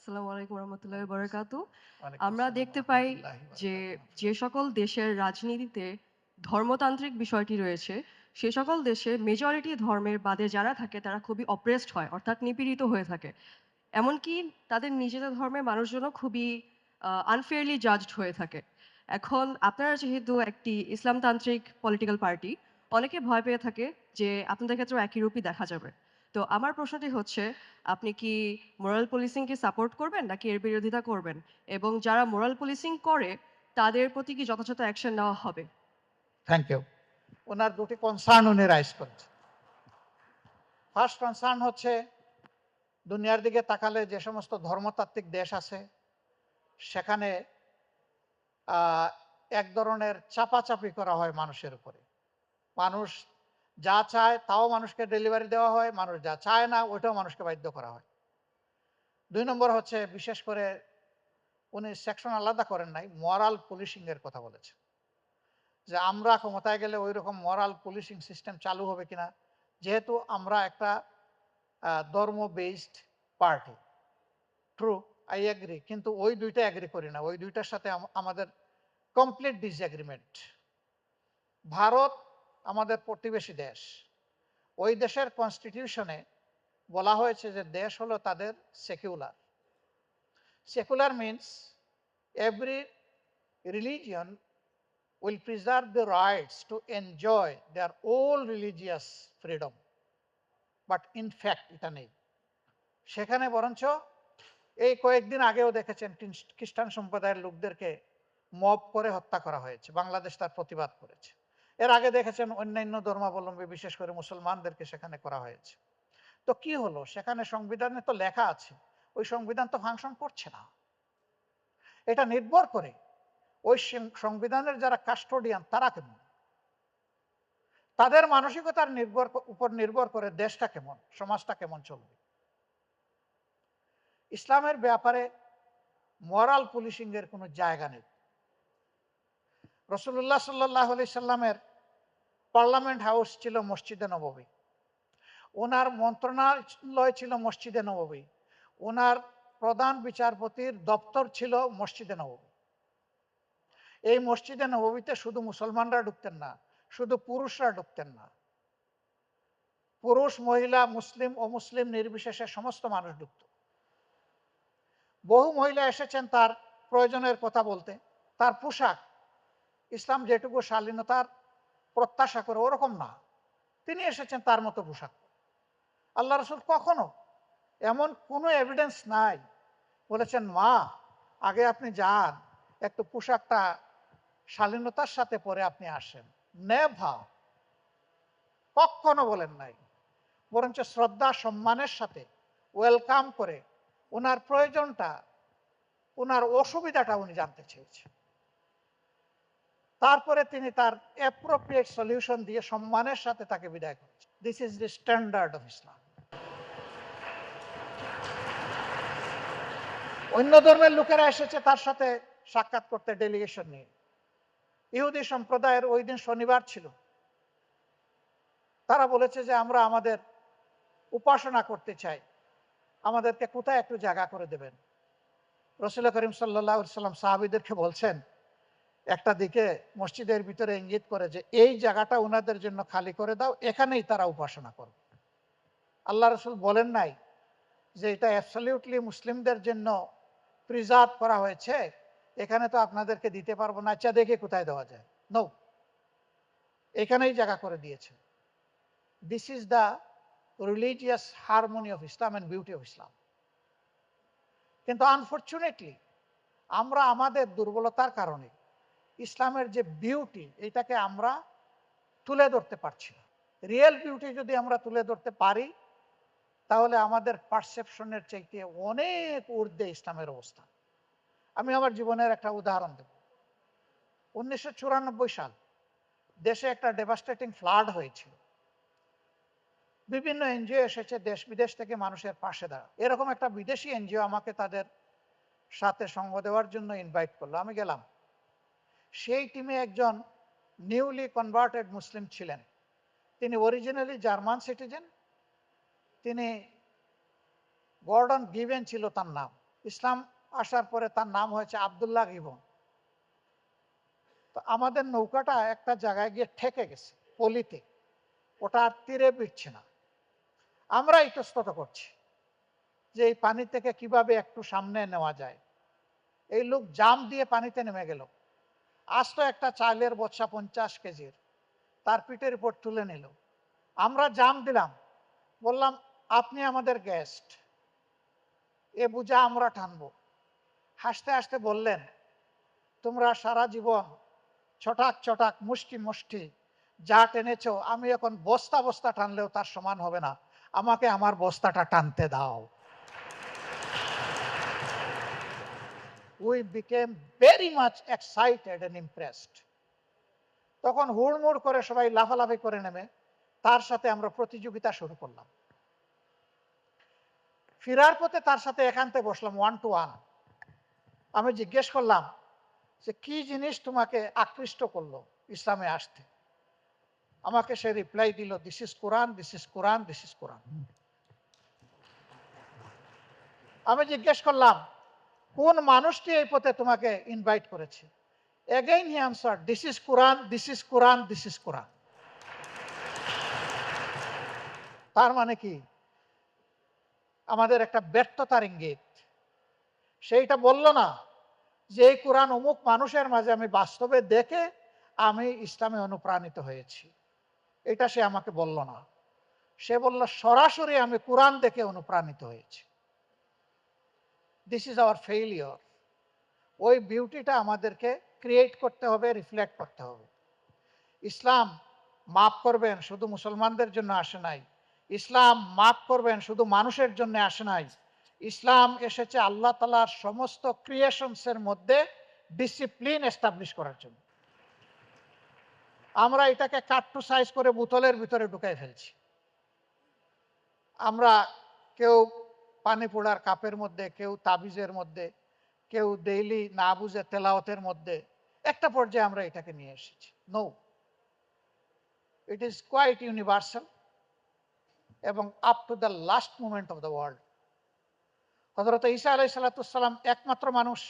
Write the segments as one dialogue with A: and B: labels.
A: আসসালামু আলাইকুম রহমতুল্লাহি বারাকাতু।
B: ওয়ালাইকুম
A: আমরা
B: আসসালাম
A: দেখতে পাই
B: রহমতুল্লাহি
A: যে,
B: বারাকাতুহু।
A: যে সকল দেশের রাজনীতিতে ধর্মতান্ত্রিক বিষয়টি রয়েছে, সে সকল দেশে মেজরিটি ধর্মের বাদে যারা থাকে তারা খুবই অপ্রেসড হয়, অর্থাৎ নিপীড়িত হয়ে থাকে। এমনকি তাদের নিজেদের ধর্মের মানুষজনও খুবই আনফেয়ারলি জাজড হয়ে থাকে। এখন আপনারা যেহেতু একটি ইসলামতান্ত্রিক পলিটিক্যাল পার্টি, অনেকে ভয় পেয়ে থাকে যে আপনাদের ক্ষেত্রেও একই রূপই দেখা যাবে। তো আমার প্রশ্নটি হচ্ছে, আপনি কি মোরাল পুলিশিংকে সাপোর্ট করবেন নাকি এর বিরোধিতা করবেন? এবং যারা মোরাল পুলিশিং করে তাদের প্রতি কি যথাযথ অ্যাকশন নেওয়া হবে?
B: Thank you. ওনার দুটি কনসার্ন উনি রাইজ করেছেন। ফার্স্ট কনসার্ন হচ্ছে দুনিয়ার দিকে তাকালে যে সমস্ত ধর্মতাত্ত্বিক দেশ আছে সেখানে আহ, এক ধরনের চাপাচাপি করা হয় মানুষের উপরে। মানুষ যা চায় তাও মানুষকে ডেলিভারি দেওয়া হয়, মানুষ যা চায় না ওইটাও মানুষকে বাধ্য করা হয়। 2 নম্বর হচ্ছে বিশেষ করে উনি সেকশন আলাদা করেন নাই, মরাল পুলিশিং এর কথা বলেছেন যে আমরা ক্ষমতায় গেলে ওই রকম মরাল পুলিশিং সিস্টেম চালু হবে কিনা, যেহেতু আমরা একটা ধর্ম based party. True, I agree, কিন্তু ওই দুইটা এগ্রি করি না, ওই দুইটার সাথে আমাদের কমপ্লিট ডিসএগ্রিমেন্ট। ভারত আমাদের প্রতিবেশী দেশ, ওই দেশের কনস্টিটিউশনে বলা হয়েছে যে দেশ হলো তাদের secular. Secular means every religion will preserve the rights to enjoy their all religious freedom. But in fact এটা নেই সেখানে। বরঞ্চ এই কয়েকদিন আগেও দেখেছেন খ্রিস্টান সম্প্রদায়ের লোকদেরকে মব করে হত্যা করা হয়েছে, বাংলাদেশ তার প্রতিবাদ করেছে। এর আগে দেখেছেন অন্যান্য ধর্মাবলম্বী বিশেষ করে মুসলমানদেরকে সেখানে করা হয়েছে। তো কি হলো, সেখানে সংবিধানে তো লেখা আছে, ওই সংবিধান তো ফাংশন করছে না। এটা নির্ভর করে ওই সংবিধানের যারা কাস্টোডিয়ান তারা কেমন, তাদের মানসিকতার উপর নির্ভর করে দেশটা কেমন, সমাজটা কেমন চলবে। ইসলামের ব্যাপারে মরাল পুলিশিং এর কোনো জায়গা নেই। রসুল্লাহ সাল্লাহ আলি সাল্লামের পার্লামেন্ট হাউস ছিল মসজিদে নববী, ওনার মন্ত্রণালয় ছিল মসজিদে নববী, ওনার প্রধান বিচারপতির দপ্তর ছিল মসজিদে নববী। এই মসজিদে নববীতে শুধু মুসলমানরা ঢুকতেন না, শুধু পুরুষরা ঢুকতেন না, পুরুষ মহিলা মুসলিম ও মুসলিম নির্বিশেষে সমস্ত মানুষ ঢুকত। বহু মহিলা এসেছেন তার প্রয়োজনের কথা বলতে। তার পোশাক ইসলাম যেটুকু শালীনতার প্রত্যাশা করে ওরকম না, তিনি এসেছেন তার মতো পোশাক। আল্লাহ রসুল কখনো এমন কোনো এভিডেন্স নাই বলেছেন মা আগে আপনি যান, একটু পোশাকটা শালীনতার সাথে পরে আপনি আসেন। নেভার, কখনো বলেন নাই। বরঞ্চ শ্রদ্ধা সম্মানের সাথে ওয়েলকাম করে ওনার প্রয়োজনটা, ওনার অসুবিধাটা উনি জানতে চেয়েছেন। তারপরে তিনি তার অ্যাপ্রোপ্রিয়েট সলিউশন দিয়ে সম্মানের সাথে তাকে বিদায় করেছেন। This is the standard of Islam. অন্য ধর্মের লোকেরা এসেছে তার সাথে সাক্ষাৎ করতে ডেলিগেশন নিয়ে। ইহুদি সম্প্রদায়ের ওই দিন শনিবার ছিল, তারা বলেছে যে আমরা আমাদের উপাসনা করতে চাই, আমাদেরকে কোথায় একটু জায়গা করে দেবেন। রসুল করিম সাল্লাল্লাহু আলাইহি সাল্লাম সাহাবীদেরকে বলছেন, একটা দিকে মসজিদের ভিতরে ইঙ্গিত করে যে এই জায়গাটা ওনাদের জন্য খালি করে দাও, এখানেই তারা উপাসনা করবে। আল্লাহ রসুল বলেন নাই যে এটা অ্যাবসলিউটলি মুসলিমদের জন্য প্রিজার্ভ করা হয়েছে, এখানে তো আপনাদেরকে দিতে পারবো না, আচ্ছা দেখে কোথায় দেওয়া যায়। নো, এখানেই জায়গা করে দিয়েছে। This is the religious harmony of Islam and beauty of Islam. কিন্তু আনফর্চুনেটলি আমরা আমাদের দুর্বলতার কারণে ইসলামের যে বিউটি এটাকে আমরা তুলে ধরতে পারছি না। রিয়েল বিউটি যদি আমরা তুলে ধরতে পারি তাহলে আমাদের পারসেপশনের চাইতে অনেক ঊর্ধ্বে ইসলামের অবস্থা। আমি আমার জীবনের একটা উদাহরণ দেব। 1994 সাল দেশে একটা ডেভাস্টেটিং ফ্লাড হয়েছিল। বিভিন্ন এনজিও এসেছে দেশ বিদেশ থেকে মানুষের পাশে দাঁড়া। এরকম একটা বিদেশি এনজিও আমাকে তাদের সাথে সঙ্গ দেওয়ার জন্য ইনভাইট করলো, আমি গেলাম। সেই টিমে একজন নিউলি কনভার্টেড মুসলিম ছিলেন, তিনি অরিজিনালি জার্মান সিটিজেন, তিনি গর্ডন গিভেন ছিল তার নাম। ইসলাম আসার পরে তার নাম হয়েছে আব্দুল্লাহ রিবন। তো আমাদের নৌকাটা একটা জায়গায় গিয়ে ঠেকে গেছে পলিতে, ওটা আর তীরে বিড়ছে না। আমরা ইতস্তত করছি যে এই পানি থেকে কিভাবে একটু সামনে নেওয়া যায়। এই লোক জাম দিয়ে পানিতে নেমে গেল, আজ তো একটা চালের বচ্চা 50 কেজির তার পিঠের উপর তুলে নিল। আমরা জাম দিলাম, বললাম আপনি আমাদের গেস্ট, এ বুঝা আমরা টানবো। হাসতে হাসতে বললেন, তোমরা সারা জীবন ছটাক ছটাক মুষ্টি মুষ্টি যা টেনেছো, আমি এখন বস্তা বস্তা টানলেও তার সমান হবে না, আমাকে আমার বস্তাটা টানতে দাও। We became very much excited and impressed. তখন হুড়মুড় করে সবাই লাফালাফি করে নেমে তার সাথে আমরা প্রতিযোগিতা শুরু করলাম। ফিরার পথে তার সাথে একান্তে বসলাম 1 to 1। আমি জিজ্ঞেস করলাম যে কি জিনিস তোমাকে আকৃষ্ট করলো ইসলামে আসতে। আমাকে সে রিপ্লাই দিল, this is Quran, this is Quran, this is কোরআন। আমি জিজ্ঞেস করলাম কোন মানুষটি এই পথে তোমাকে ইনভাইট করেছে। Again he answer, this is Quran, this is Quran, this is কোরআন। তার মানে কি, আমাদের একটা ব্যর্থতার ইঙ্গিত। সেইটা বলল না যে এই কোরআন অমুক মানুষের মাঝে আমি বাস্তবে দেখে আমি ইসলামে অনুপ্রাণিত হয়েছি, এটা সে আমাকে বলল না। সে বলল সরাসরি আমি কোরআন দেখে অনুপ্রাণিত হয়েছি। This is our failure. ওই বিউটিটা আমাদেরকে ক্রিয়েট করতে হবে, রিফ্লেক্ট করতে হবে। ইসলাম মাফ করবেন শুধু মুসলমানদের জন্য আসে নাই, ইসলাম মাফ করবেন শুধু মানুষের জন্য আসে নাই। ইসলাম এসেছে আল্লাহ তাআলার সমস্ত ক্রিয়েশনসের মধ্যে ডিসিপ্লিন এস্টাবলিশ করার জন্য। আমরা এটাকে কাট টু সাইজ করে বোতলের ভিতরে ঢুকাই ফেলছি। আমরা কেউ পানি পোড়ার কাপের মধ্যে, কেউ তাবিজের মধ্যে, কেউ ডেইলি না বুঝে তেলাওয়াতের মধ্যে, একটা পর্যায়ে আমরা এটাকে নিয়ে এসেছি। No, it is quite universal এবং up to the last moment of the world. হযরত ঈসা আলাইহিস সালাম একমাত্র মানুষ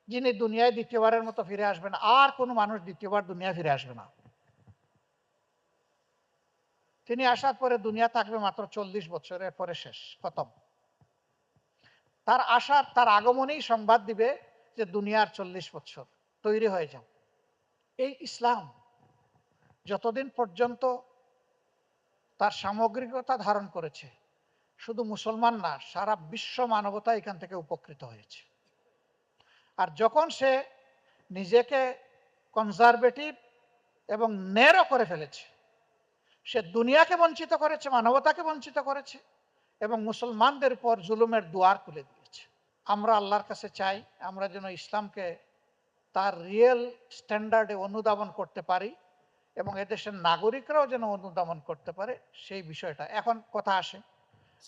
B: যিনি দুনিয়ায় দ্বিতীয়বারের মতো ফিরে আসবেন। আর কোনো মানুষ দ্বিতীয়বার দুনিয়া ফিরে আসবে না। তিনি আসার পরে দুনিয়া থাকবে মাত্র 40 বছরের পরে শেষ, খতম। তার আসার, তার আগমনেই সংবাদ দিবে যে দুনিয়ার 40 বছর তৈরি হয়ে যাও। এই ইসলাম যতদিন পর্যন্ত তার সামগ্রিকতা ধারণ করেছে, শুধু মুসলমান না, সারা বিশ্ব মানবতা এখান থেকে উপকৃত হয়েছে। আর যখন সে নিজেকে কনজারভেটিভ এবং ন্যারো করে ফেলেছে, সে দুনিয়াকে বঞ্চিত করেছে, মানবতাকে বঞ্চিত করেছে এবং মুসলমানদের উপর জুলুমের দুয়ার খুলে দিয়েছে। আমরা আল্লাহর কাছে চাই আমরা যেন ইসলামকে তার রিয়েল স্ট্যান্ডার্ডে অনুধাবন করতে পারি এবং এদেশের নাগরিকরাও যেন অনুধাবন করতে পারে সেই বিষয়টা। এখন কথা আসে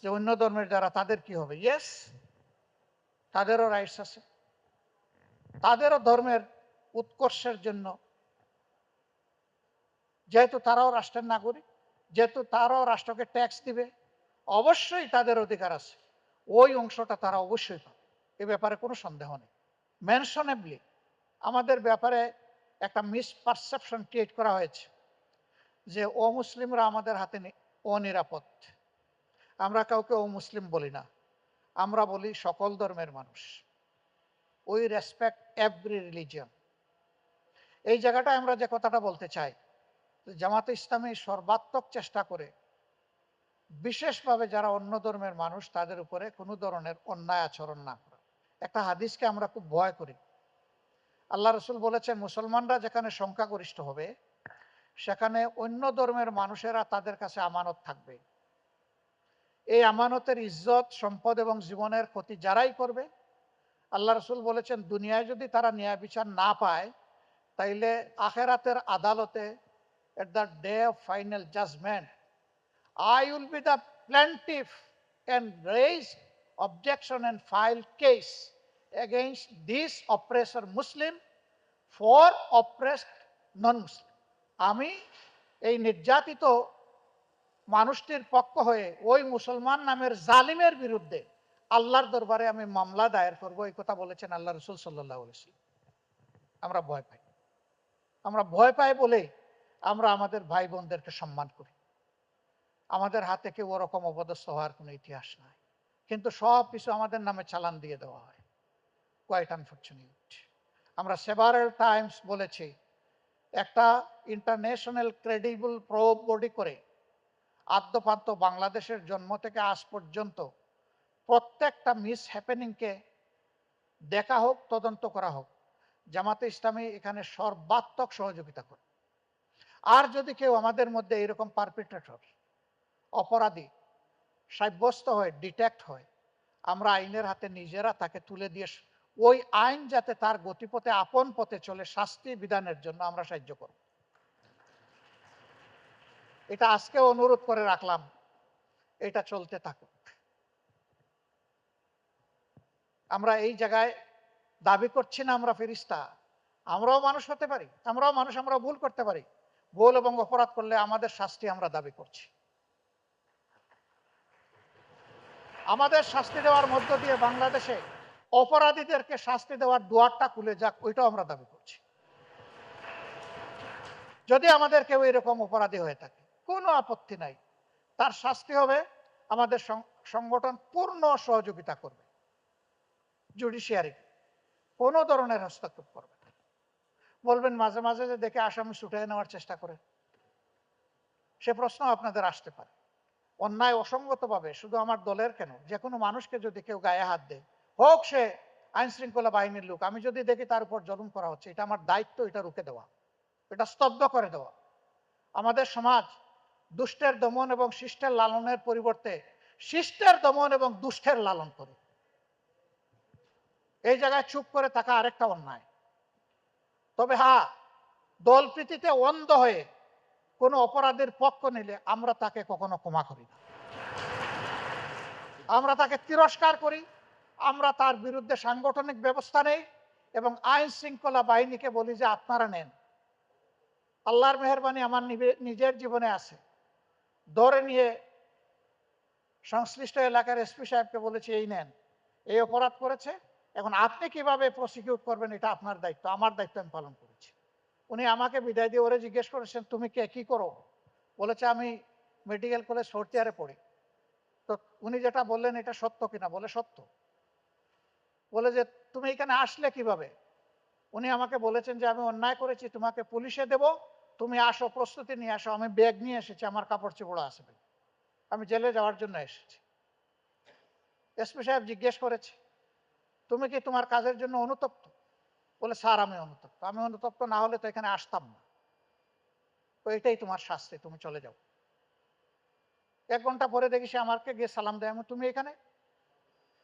B: যে অন্য ধর্মের যারা, তাদের কি হবে? ইয়েস, তাদেরও রাইটস আছে, তাদেরও ধর্মের উৎকর্ষের জন্য, যেহেতু তারাও রাষ্ট্রের নাগরিক, যেহেতু তারাও রাষ্ট্রকে ট্যাক্স দিবে, অবশ্যই তাদের অধিকার আছে, ওই অংশটা তারা অবশ্যই পাবে, এ ব্যাপারে কোনো সন্দেহ নেই। মেনশনেবলি আমাদের ব্যাপারে একটা মিসপারসেপশন ক্রিয়েট করা হয়েছে যে অমুসলিমরা আমাদের হাতে অনিরাপদ। আমরা কাউকে অমুসলিম বলি না, আমরা বলি সকল ধর্মের মানুষ। We respect every religion. এই জায়গাটায় আমরা যে কথাটা বলতে চাই, জামাতে ইসলামী সর্বাত্মক চেষ্টা করে বিশেষভাবে যারা অন্য ধর্মের মানুষ তাদের উপরে কোনো ধরনের অন্যায় আচরণ না করা। একটা হাদিসকে আমরা খুব ভয় করি। আল্লাহ রসুল বলেছেন মুসলমানরা যেখানে সংখ্যাগরিষ্ঠ হবে সেখানে অন্য ধর্মের মানুষেরা তাদের কাছে আমানত থাকবে। এই আমানতের ইজ্জত, সম্পদ এবং জীবনের ক্ষতি যারাই করবে, আল্লাহ রসুল বলেছেন দুনিয়ায় যদি তারা ন্যায় বিচার না পায়, তাইলে আখেরাতের আদালতে at the day of final judgment, I will be the plaintiff and raise objection and file case against this oppressor Muslim for oppressed non-Muslim. আমি এই নির্যাতিত মানুষটির পক্ষ হয়ে ওই মুসলমান নামের জালিমের বিরুদ্ধে আল্লাহর দরবারে আমি মামলা দায়ের করব, এই কথা বলেছেন আল্লাহ রসুল সাল্লাল্লাহু আলাইহি ওয়াসাল্লাম। আমরা ভয় পাই। আমরা ভয় পাই বলে আমরা আমাদের ভাই বোনদেরকে সম্মান করি। আমাদের হাতে কেউ ওরকম অপদস্থ হওয়ার কোনো ইতিহাস নাই, কিন্তু সব কিছু আমাদের নামে চালান দিয়ে দেওয়া হয়। Quite unfortunate. আমরা সেভারাল টাইমস বলেছি, একটা ইন্টারন্যাশনাল ক্রেডিবল প্রোব বডি করে আদ্যপান্ত বাংলাদেশের জন্ম থেকে আজ পর্যন্ত প্রত্যেকটা মিস হ্যাপেনিংকে দেখা হোক, তদন্ত করা হোক। জামাতে ইসলামী এখানে সর্বাত্মক সহযোগিতা করে। আর যদি কেউ আমাদের মধ্যে এরকম পারপিট্রেটর, অপরাধী সাব্যস্ত হয়, ডিটেক্ট হয়, আমরা আইনের হাতে নিজেরা তাকে তুলে দিয়ে ওই আইন যাতে তার গতিপথে আপন পথে চলে, শাস্তি বিধানের জন্য আমরা সাহায্য করব। এটা আজকে অনুরোধ করে রাখলাম, এটা চলতে থাকুক। আমরা এই জায়গায় দাবি করছি না আমরা ফেরেশতা, আমরাও মানুষ হতে পারি, আমরাও মানুষ, আমরা ভুল করতে পারি। ভুল এবং অপরাধ করলে আমাদের শাস্তি আমরা দাবি করছি। আমাদের শাস্তি দেওয়ার মধ্য দিয়ে বাংলাদেশে অপরাধীদেরকে শাস্তি দেওয়ার দুয়ারটা খুলে যাক, ওইটাও আমরা দাবি করছি। যদি আমাদের কেউ এরকম অপরাধী হয়ে থাকে, কোনো আপত্তি নাই, তার শাস্তি হবে, আমাদের সংগঠন পূর্ণ সহযোগিতা করবে। জুডিশিয়ারি কোনো ধরনের হস্তক্ষেপ করবে না। বলবেন মাঝে মাঝে যে দেখে আসামি ছুটিয়ে নেওয়ার চেষ্টা করে, সে প্রশ্ন আপনাদের আসতে পারে। অন্যায় অসঙ্গতভাবে শুধু আমার দলের কেন, যে কোনো মানুষকে যদি কেউ গায়ে হাত দেয়, হোক সে আইন শৃঙ্খলা বাহিনীর লোক, আমি যদি দেখি তার উপর জুলুম করা হচ্ছে, এটা আমার দায়িত্ব এটা রুখে দেওয়া, এটা স্তব্ধ করে দেওয়া। আমাদের সমাজ দুষ্টের দমন এবং শিষ্টের লালনের পরিবর্তে শিষ্টের দমন এবং দুষ্টের লালন করে। এই জায়গায় চুপ করে থাকা আরেকটা অন্যায়। তবে হ্যাঁ, দলপ্রীতিতে অন্ধ হয়ে কোনো অপরাধের পক্ষ নিলে আমরা তাকে কখনো ক্ষমা করি না, আমরা তাকে তিরস্কার করি, আমরা তার বিরুদ্ধে সাংগঠনিক ব্যবস্থা নেই এবং আইন শৃঙ্খলা বাহিনীকে বলি যে আপনারা নেন। আল্লাহর মেহেরবানি আমার নিজের জীবনে আছে, ধরে নিয়ে সংশ্লিষ্ট এলাকার এসপি সাহেবকে বলেছি এই নেন, এই অপরাধ করেছে, এখন আপনি কিভাবে প্রসিকিউট করবেন এটা আপনার দায়িত্ব, আমার দায়িত্ব আমি পালন করেছি। উনি আমাকে বিদায় দিয়ে ওরে জিজ্ঞেস করেছেন তুমি কে, কি করো? বলেছে আমি মেডিকেল কলেজ 4th ইয়ারে পড়ি। তো উনি যেটা বললেন এটা সত্য কিনা, বলে সত্য। বলে যে তুমি এখানে আসলে কিভাবে? উনি আমাকে বলেছেন যে আমি অন্যায় করেছি, তোমাকে পুলিশে দেব, তুমি আসো, প্রস্তুতি নিয়ে আসো। আমি ব্যাগ নিয়ে এসেছি, আমার কাপড় চোপড় আছে, আমি জেলে যাওয়ার জন্য এসেছি। এসপি সাহেব জিজ্ঞেস করেছে তুমি কি তোমার কাজের জন্য অনুতপ্ত? বলে স্যার আমি অনুতপ্ত। আমি অনুতপ্ত না হলে তো এখানে আসতাম না। তো এটাই তোমার শাস্তি, তুমি চলে যাও। 1 ঘন্টা পরে দেখি সে আমাকে গিয়ে সালাম দেয়। আমি তুমি এখানে?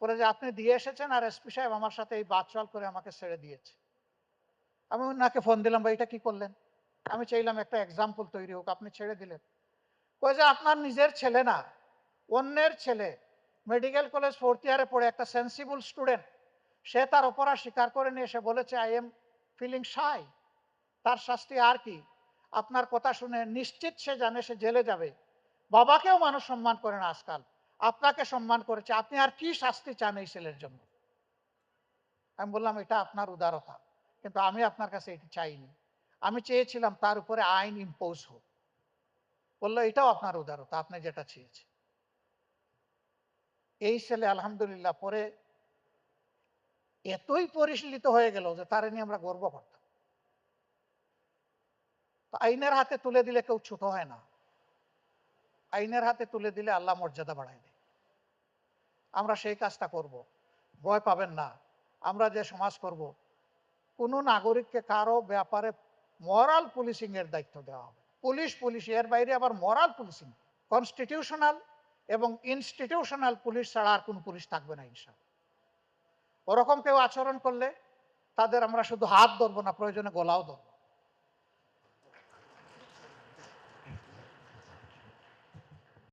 B: বলে যে আপনি দিয়ে এসেছেন আর এসপি সাহেব আমার সাথে এই বাদচাল করে আমাকে ছেড়ে দিয়েছে। আমি ওনাকে ফোন দিলাম, ভাই এটা কি করলেন? আমি চাইলাম একটা এক্সাম্পল তৈরি হোক, আপনি ছেড়ে দিলেন। কই যে আপনার নিজের ছেলে না, অন্যের ছেলে, মেডিকেল কলেজ 4th ইয়ারে পড়ে, একটা সেন্সিবল স্টুডেন্ট, সে তার অপরাধ স্বীকার করে নিয়ে এসে বলেছে আই এম ফিলিং শাই। তার শাস্তি আর কি? আপনার কথা শুনে নিশ্চিত সে জানে সে জেলে যাবে। বাবাকেও মানুষ সম্মান করে না আজকাল, আপনাকে সম্মান করেছে, আপনি আর কি শাস্তি চান এই ছেলের জন্য? আমি বললাম এটা আপনার উদারতা, কিন্তু আমি আপনার কাছে এটি চাইনি। আমি চেয়েছিলাম তার উপরে আইন ইম্পোজ হোক। বললো এটাও আপনার উদারতা, আপনি যেটা চেয়েছেন। এই ছেলে আলহামদুলিল্লাহ পরে এতই পরিশীলিত হয়ে গেল যে তার নিয়ে আমরা গর্ব করতাম। তো আইনের হাতে তুলে দিলে কেউ ছোট হয় না, আইনের হাতে তুলে দিলে আল্লাহ মর্যাদা বাড়ায় দেয়। আমরা সেই কাজটা করব, ভয় পাবেন না। আমরা যে সমাজ করব, কোনো নাগরিককে কারো ব্যাপারে মরাল পুলিশিং এর দায়িত্ব দেওয়া হবে। পুলিশ এর বাইরে আবার মরাল পুলিশিং, কনস্টিটিউশনাল এবং ইনস্টিটিউশনাল পুলিশ ছাড়া আর কোন পুলিশ থাকবে না ইনশাআল্লাহ। ওরকম কেউ আচরণ করলে তাদের আমরা শুধু হাত ধরবো না, প্রয়োজনে গলাও ধরবো।